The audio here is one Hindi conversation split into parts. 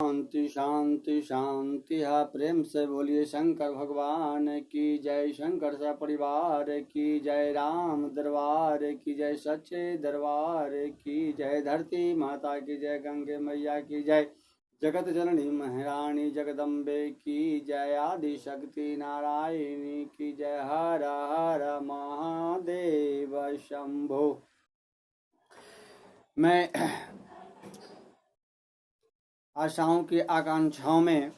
शांति शांति शांति। प्रेम से बोलिए शंकर भगवान की जय। शंकर सा परिवार की जय। राम दरबार की जय। सच्चे दरबार की जय। धरती माता की जय। गंगे मैया की जय। जगत जननी महारानी जगदम्बे की जय। आदि शक्ति नारायणी की जय। हर हर महादेव शंभो। मैं आशाओं की आकांक्षाओं में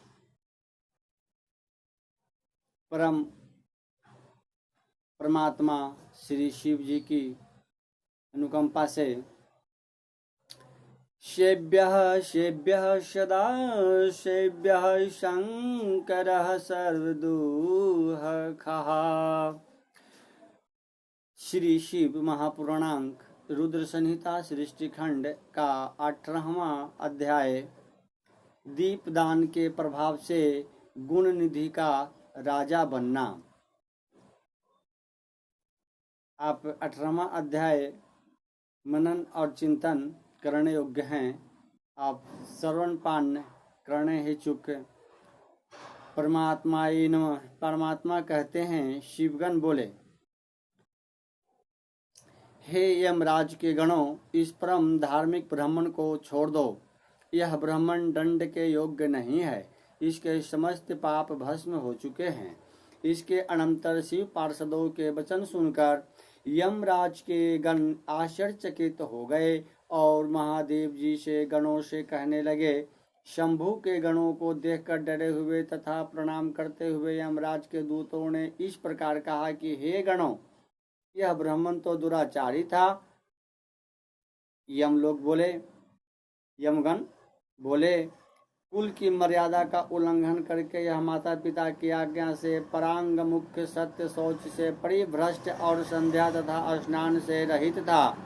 परमात्मा श्री शिव जी की अनुकंपा से शेभ्यः शेभ्यः सदा शेभ्यः शंकरः सर्वदुःखः। श्री शिव महापुराणांक रुद्र संहिता सृष्टि खंड का 18वां अध्याय दीपदान के प्रभाव से गुण निधि का राजा बनना। आप 18वां अध्याय मनन और चिंतन करने योग्य हैं। आप श्रवण पान करने हेतुक परमात्मा कहते हैं। शिवगण बोले, हे यमराज के गणों, इस परम धार्मिक ब्राह्मण को छोड़ दो। यह ब्राह्मण दंड के योग्य नहीं है। इसके समस्त पाप भस्म हो चुके हैं। इसके अनंतर शिव पार्षदों के वचन सुनकर यमराज के गण आश्चर्यचकित हो गए और महादेव जी से गणों से कहने लगे। शंभु के गणों को देखकर डरे हुए तथा प्रणाम करते हुए यमराज के दूतों ने इस प्रकार कहा कि हे गणों, यह ब्राह्मण तो दुराचारी था। यमगण बोले, कुल की मर्यादा का उल्लंघन करके यह माता पिता की आज्ञा से परांग मुख्य सत्य शौच से परिभ्रष्ट और संध्या तथा स्नान से रहित था।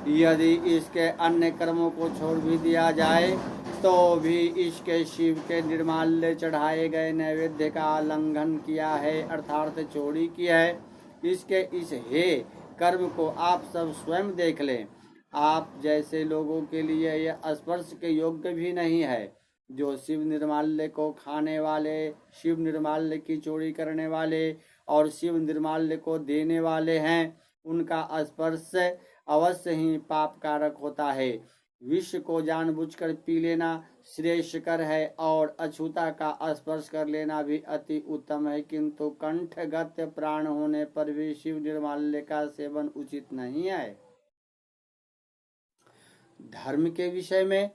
यदि इसके अन्य कर्मों को छोड़ भी दिया जाए तो भी इसके शिव के निर्माल्य चढ़ाए गए नैवेद्य का उल्लंघन किया है, अर्थात चोरी की है। इसके इस हे कर्म को आप सब स्वयं देख लें। आप जैसे लोगों के लिए यह स्पर्श के योग्य भी नहीं है। जो शिव निर्माल्य को खाने वाले, शिव निर्माल्य की चोरी करने वाले और शिव निर्माल्य को देने वाले हैं, उनका स्पर्श अवश्य ही पाप कारक होता है। विष को जानबूझकर पी लेना श्रेयस्कर है और अछूता का स्पर्श कर लेना भी अति उत्तम है, किंतु कंठगत प्राण होने पर भी शिव निर्माल्य का सेवन उचित नहीं है। धर्म के विषय में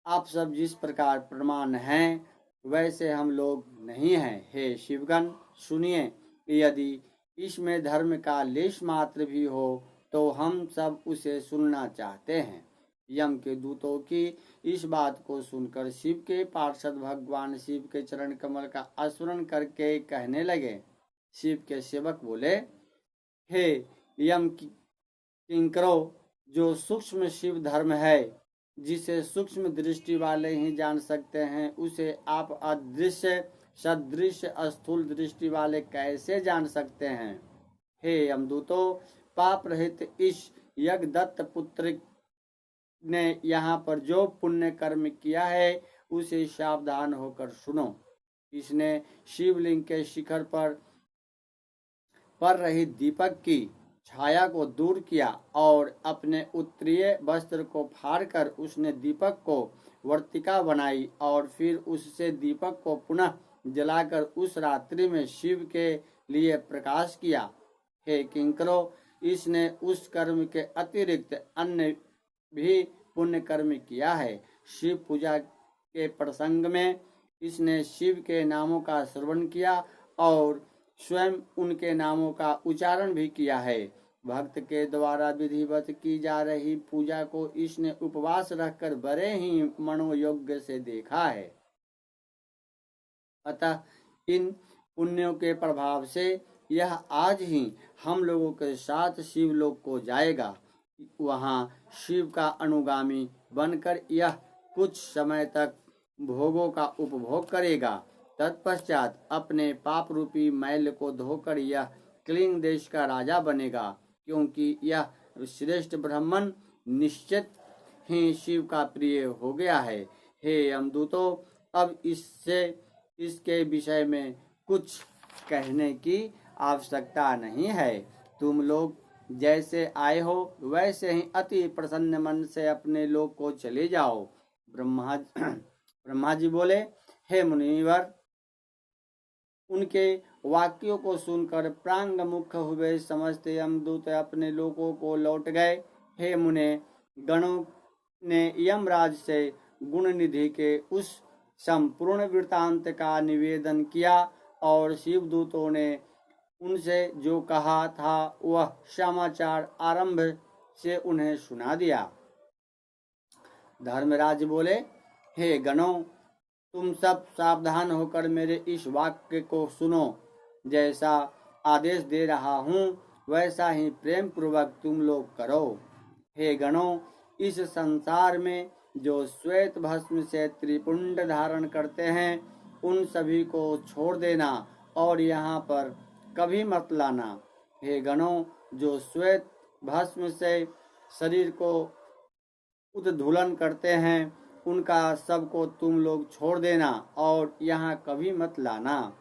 आप सब जिस प्रकार प्रमाण हैं, वैसे हम लोग नहीं हैं। हे शिवगण, सुनिए, यदि इसमें धर्म का लेश मात्र भी हो तो हम सब उसे सुनना चाहते हैं। यम के दूतों की इस बात को सुनकर शिव के पार्षद भगवान शिव के चरण कमल का स्मरण करके कहने लगे। शिव के सेवक बोले, हे यम किंकरो, जो सूक्ष्म शिव धर्म है, जिसे सूक्ष्म दृष्टि वाले ही जान सकते हैं, उसे आप अदृश्य सदृश स्थूल दृष्टि वाले कैसे जान सकते हैं। हे यमदूतों, पाप रहित इस यज्ञदत्त पुत्र ने यहाँ पर जो पुण्य कर्म किया है, उसे सावधान होकर सुनो। इसने शिवलिंग के शिखर पर रही दीपक की छाया को दूर किया और अपने उत्तरीय वस्त्र को फाड़कर उसने दीपक को वर्तिका बनाई और फिर उससे दीपक को पुनः जलाकर उस रात्रि में शिव के लिए प्रकाश किया। हे किंकरो, इसने उस कर्म के अतिरिक्त अन्य भी पुण्य कर्म किया है। शिव पूजा के प्रसंग में इसने शिव के नामों का श्रवण किया और स्वयं उनके नामों का उच्चारण भी किया है। भक्त के द्वारा विधिवत की जा रही पूजा को इसने उपवास रखकर बड़े ही मनोयोग्य से देखा है। अतः इन पुण्यों के प्रभाव से यह आज ही हम लोगों के साथ शिवलोक को जाएगा। वहां शिव का अनुगामी बनकर यह कुछ समय तक भोगों का उपभोग करेगा। तत्पश्चात अपने पाप रूपी मैल को धोकर यह कलिंग देश का राजा बनेगा, क्योंकि यह श्रेष्ठ ब्राह्मण निश्चित ही शिव का प्रिय हो गया है। हे यमदूतों, अब इसके विषय में कुछ कहने की आवश्यकता नहीं है। तुम लोग जैसे आए हो वैसे ही अति प्रसन्न मन से अपने लोक को चले जाओ। ब्रह्मा जी बोले, हे मुनिवर, उनके वाक्यों को सुनकर प्रांग मुख हुए समस्त यमदूत अपने लोकों को लौट गए। हे मुने, गणों ने यमराज से गुण निधि के उस संपूर्ण वृतांत का निवेदन किया और शिवदूतों ने उनसे जो कहा था वह समाचार आरंभ से उन्हें सुना दिया। धर्मराज बोले, हे गणों, तुम सब सावधान होकर मेरे इस वाक्य को सुनो। जैसा आदेश दे रहा हूँ वैसा ही प्रेम पूर्वक तुम लोग करो। हे गणों, इस संसार में जो श्वेत भस्म से त्रिपुंड धारण करते हैं उन सभी को छोड़ देना और यहाँ पर कभी मत लाना। हे गणों, जो श्वेत भस्म से शरीर को उद्धूलन करते हैं उनका सबको तुम लोग छोड़ देना और यहाँ कभी मत लाना।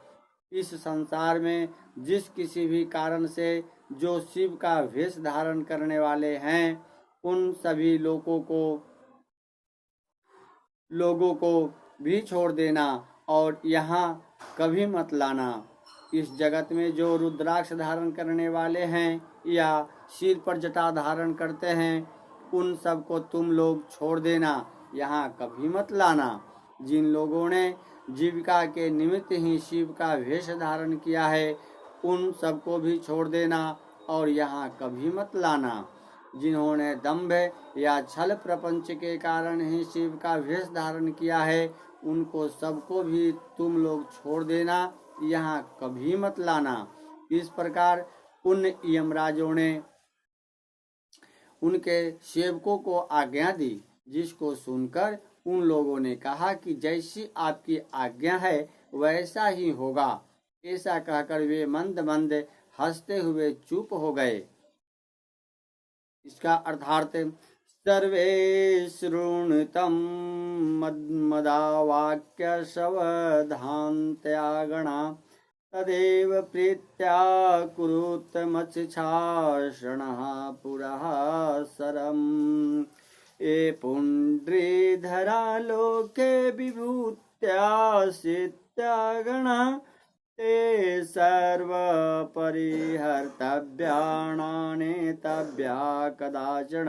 इस संसार में जिस किसी भी कारण से जो शिव का वेश धारण करने वाले हैं उन सभी लोगों को भी छोड़ देना और यहाँ कभी मत लाना। इस जगत में जो रुद्राक्ष धारण करने वाले हैं या सिर पर जटा धारण करते हैं उन सब को तुम लोग छोड़ देना, यहाँ कभी मत लाना। जिन लोगों ने जीविका के निमित्त ही शिव का वेश धारण किया है उन सबको भी छोड़ देना और यहाँ कभी मत लाना। जिन्होंने दंभ या छल प्रपंच के कारण ही शिव का वेश धारण किया है उनको सबको भी तुम लोग छोड़ देना, यहाँ कभी मत लाना। इस प्रकार उन यमराजों ने उनके सेवकों को आज्ञा दी, जिसको सुनकर उन लोगों ने कहा कि जैसी आपकी आज्ञा है वैसा ही होगा। ऐसा कहकर वे मंद मंद हंसते हुए चुप हो गए। इसका अर्थार्थ, सर्वे शृणुतं मदावाक्य सवधान्त्या गणा तदेव प्रीत्या कुरुत मत्स्याषणः पुरः सरम्। ये पुण्ड्रीधरा लोके विभूत्या गणा ते सर्वपरिहर्तव्यानेतव्या कदाचन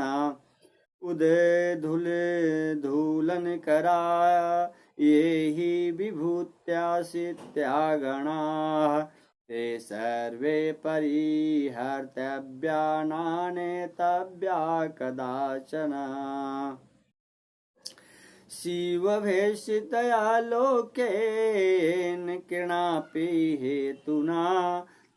उद्धूलन करा ये हि विभूत्या गणाः ते सर्वे परिहर्तव्यानेतव्या कदाचन। शिवभेषितया लोकेन किरणापि हेतुना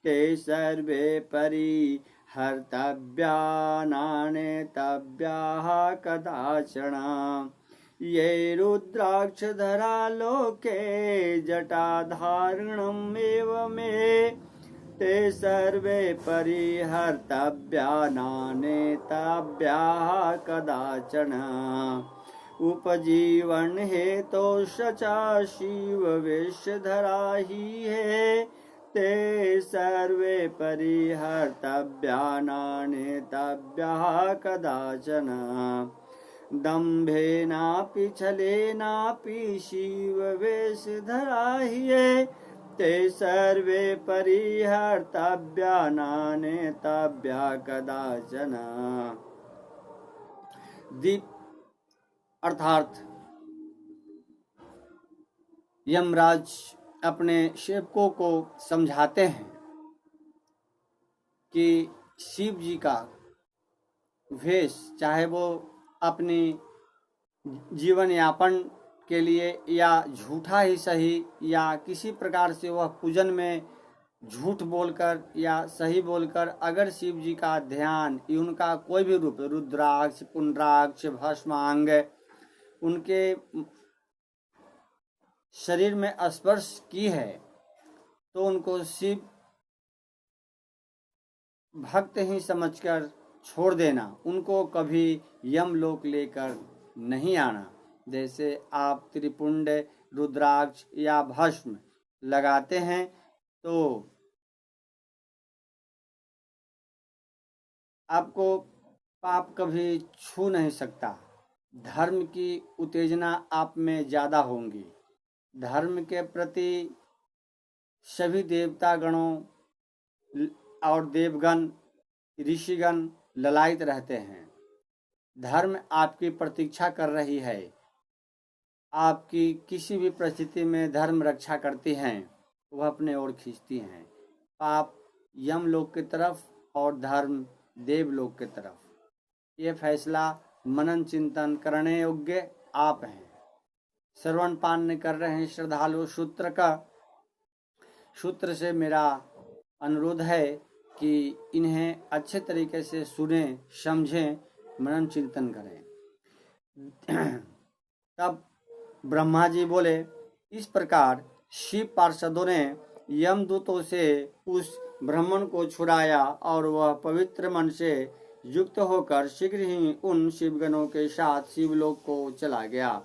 ते सर्वे परिहर्तव्यानेतव्याः कदाचन। ये रुद्राक्षधरा लोके जटाधारणमेव मे ते सर्वे परिहर्तव्यानेतव्याः कदाचन। उपजीवन हेतोश्च शिववेशधरा हि हे ते सर्वे परिहर्तव्यानेतव्याः कदाचन। दम्भेनापि छलेनापि शिववेशधरा हि हे ते सर्वे परिहर्तव्यानेतव्याः कदाचन। दीप अर्थात यमराज अपने सेवकों को समझाते हैं कि शिव जी का वेश, चाहे वो अपनी जीवन यापन के लिए या झूठा ही सही या किसी प्रकार से वह पूजन में झूठ बोलकर या सही बोलकर अगर शिव जी का ध्यान, उनका कोई भी रूप, रुद्राक्ष, पुंड्राक्ष, भस्मांग, उनके शरीर में स्पर्श की है तो उनको शिव भक्त ही समझकर छोड़ देना, उनको कभी यमलोक लेकर नहीं आना। जैसे आप त्रिपुंड, रुद्राक्ष या भस्म लगाते हैं तो आपको पाप कभी छू नहीं सकता। धर्म की उत्तेजना आप में ज्यादा होंगी। धर्म के प्रति सभी देवता गणों और देवगण, ऋषिगण ललायित रहते हैं। धर्म आपकी प्रतीक्षा कर रही है। आपकी किसी भी परिस्थिति में धर्म रक्षा करती हैं, वह अपने ओर खींचती हैं। पाप यमलोक की तरफ और धर्म देवलोक की तरफ। ये फैसला मनन चिंतन करने योग्य आप हैं। श्रवण पान कर रहे हैं श्रद्धालु सूत्र का। सूत्र से मेरा अनुरोध है कि इन्हें अच्छे तरीके से सुनें, समझें, मनन चिंतन करें। तब ब्रह्मा जी बोले, इस प्रकार शिव पार्षदों ने यमदूतों से उस ब्राह्मण को छुड़ाया और वह पवित्र मन से युक्त होकर शीघ्र ही उन शिवगणों के साथ शिवलोक को चला गया।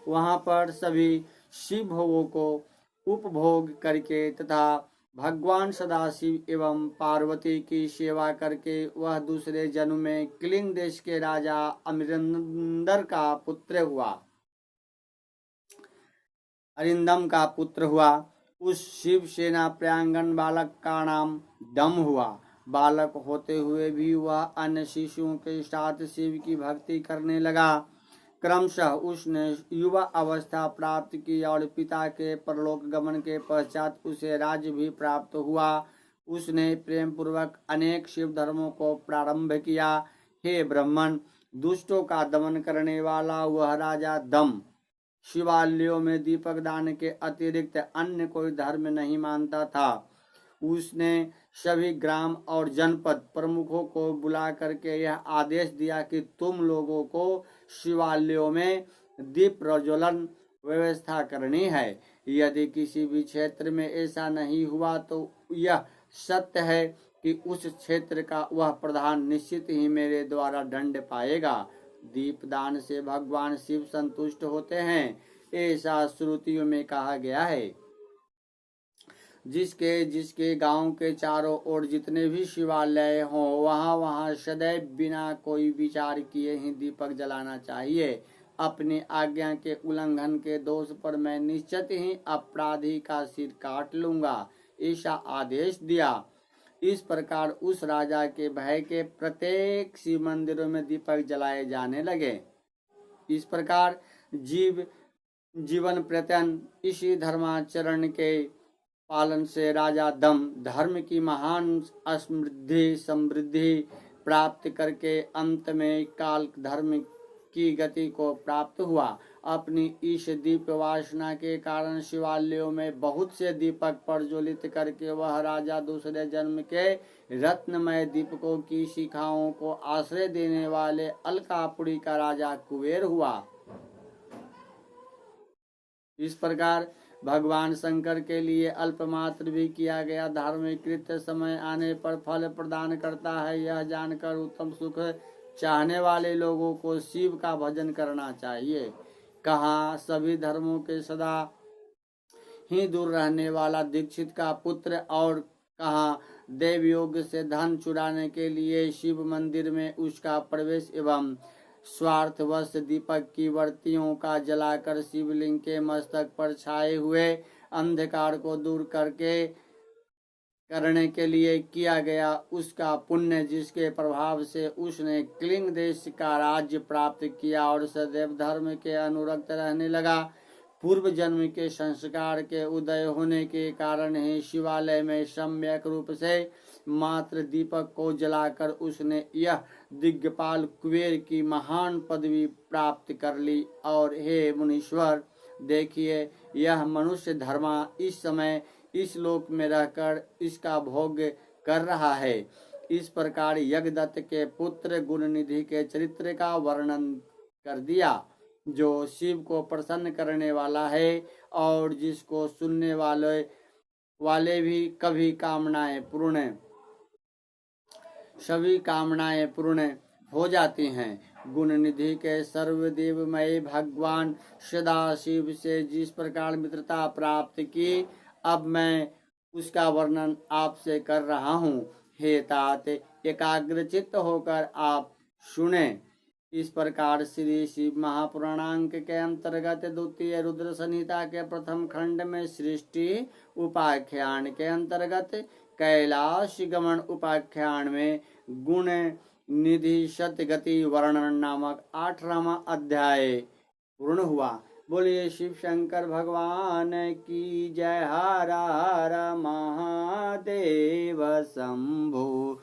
वहां पर सभी शिव भोगों को उपभोग करके तथा भगवान सदाशिव एवं पार्वती की सेवा करके वह दूसरे जन्म में कलिंग देश के राजा अरिंदम का पुत्र हुआ। उस शिव सेना प्रांगण बालक का नाम दम हुआ। बालक होते हुए भी वह अन्य शिशुओं के साथ शिव की भक्ति करने लगा। क्रमशः उसने युवा अवस्था प्राप्त की और पिता के परलोक गमन के पश्चात उसे राज्य भी प्राप्त हुआ। उसने प्रेम पूर्वक अनेक शिव धर्मों को प्रारंभ किया। हे ब्राह्मण, दुष्टों का दमन करने वाला वह राजा दम शिवालयों में दीपक दान के अतिरिक्त अन्य कोई धर्म नहीं मानता था। उसने सभी ग्राम और जनपद प्रमुखों को बुला करके यह आदेश दिया कि तुम लोगों को शिवालयों में दीप प्रज्वलन व्यवस्था करनी है। यदि किसी भी क्षेत्र में ऐसा नहीं हुआ तो यह सत्य है कि उस क्षेत्र का वह प्रधान निश्चित ही मेरे द्वारा दंड पाएगा। दीपदान से भगवान शिव संतुष्ट होते हैं, ऐसा श्रुतियों में कहा गया है। जिसके जिसके गांव के चारों ओर जितने भी शिवालय हों, वहां वहां सदैव बिना कोई विचार किए ही दीपक जलाना चाहिए। अपनी आज्ञा के उल्लंघन के दोष पर मैं निश्चित ही अपराधी का सिर काट लूंगा, ऐसा आदेश दिया। इस प्रकार उस राजा के भय के प्रत्येक शिव मंदिरों में दीपक जलाए जाने लगे। इस प्रकार जीवन प्रत्यन इसी धर्माचरण के पालन से राजा दम धर्म की महान समृद्धि प्राप्त करके अंत में काल धर्म की गति को प्राप्त हुआ। अपनी इस दीप वासना के कारण शिवालयों में बहुत से दीपक प्रज्वलित करके वह राजा दूसरे जन्म के रत्नमय दीपकों की शिखाओं को आश्रय देने वाले अलकापुरी का राजा कुबेर हुआ। इस प्रकार भगवान शंकर के लिए अल्पमात्र भी किया गया धार्मिक कृत्य समय आने पर फल प्रदान करता है। यह जानकर उत्तम सुख चाहने वाले लोगों को शिव का भजन करना चाहिए। कहाँ सभी धर्मों के सदा ही दूर रहने वाला दीक्षित का पुत्र और कहाँ देवयोग से धन चुराने के लिए शिव मंदिर में उसका प्रवेश एवं स्वार्थवश दीपक की वर्तियों का जलाकर शिवलिंग के मस्तक पर छाए हुए अंधकार को दूर करने के लिए किया गया उसका पुण्य, जिसके प्रभाव से उसने कलिंग देश का राज्य प्राप्त किया और सदैव धर्म के अनुरक्त रहने लगा। पूर्व जन्म के संस्कार के उदय होने के कारण ही शिवालय में सम्यक रूप से मात्र दीपक को जलाकर उसने यह दिग्गपाल कुबेर की महान पदवी प्राप्त कर ली। और हे मुनीश्वर, देखिए यह मनुष्य धर्मा इस समय इस लोक में रहकर इसका भोग कर रहा है। इस प्रकार यज्ञदत्त के पुत्र गुणनिधि के चरित्र का वर्णन कर दिया, जो शिव को प्रसन्न करने वाला है और जिसको सुनने वाले भी सभी कामनाएं पूर्ण हो जाती हैं। गुण निधि के सर्वदेवमय भगवान सदाशिव से जिस प्रकार मित्रता प्राप्त की, अब मैं उसका वर्णन आपसे कर रहा हूँ। हे तात, एकाग्रचित्त होकर आप सुने। इस प्रकार श्री शिव महापुराणांक के अंतर्गत द्वितीय रुद्र संहिता के प्रथम खंड में सृष्टि उपाख्यान के अंतर्गत कैलाश गमन उपाख्यान में गुण निधि शतगति वर्णन नामक 18वां अध्याय पूर्ण हुआ। बोलिए शिव शंकर भगवान की जय। हर हर महादेव शंभु।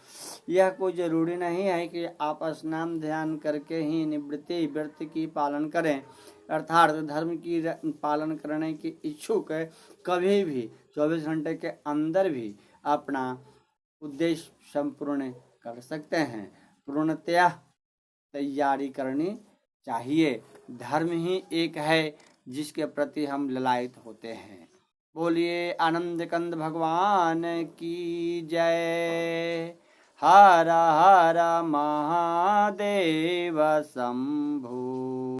यह कोई जरूरी नहीं है कि आप स्नान ध्यान करके ही निवृत्ति व्रत की पालन करें, अर्थात धर्म की पालन करने की इच्छुक कभी भी 24 घंटे के अंदर भी अपना उद्देश्य संपूर्ण कर सकते हैं। पूर्णतया तैयारी करनी चाहिए। धर्म ही एक है जिसके प्रति हम ललायत होते हैं। बोलिए आनंद कंद भगवान की जय। हर हर महादेव शंभु।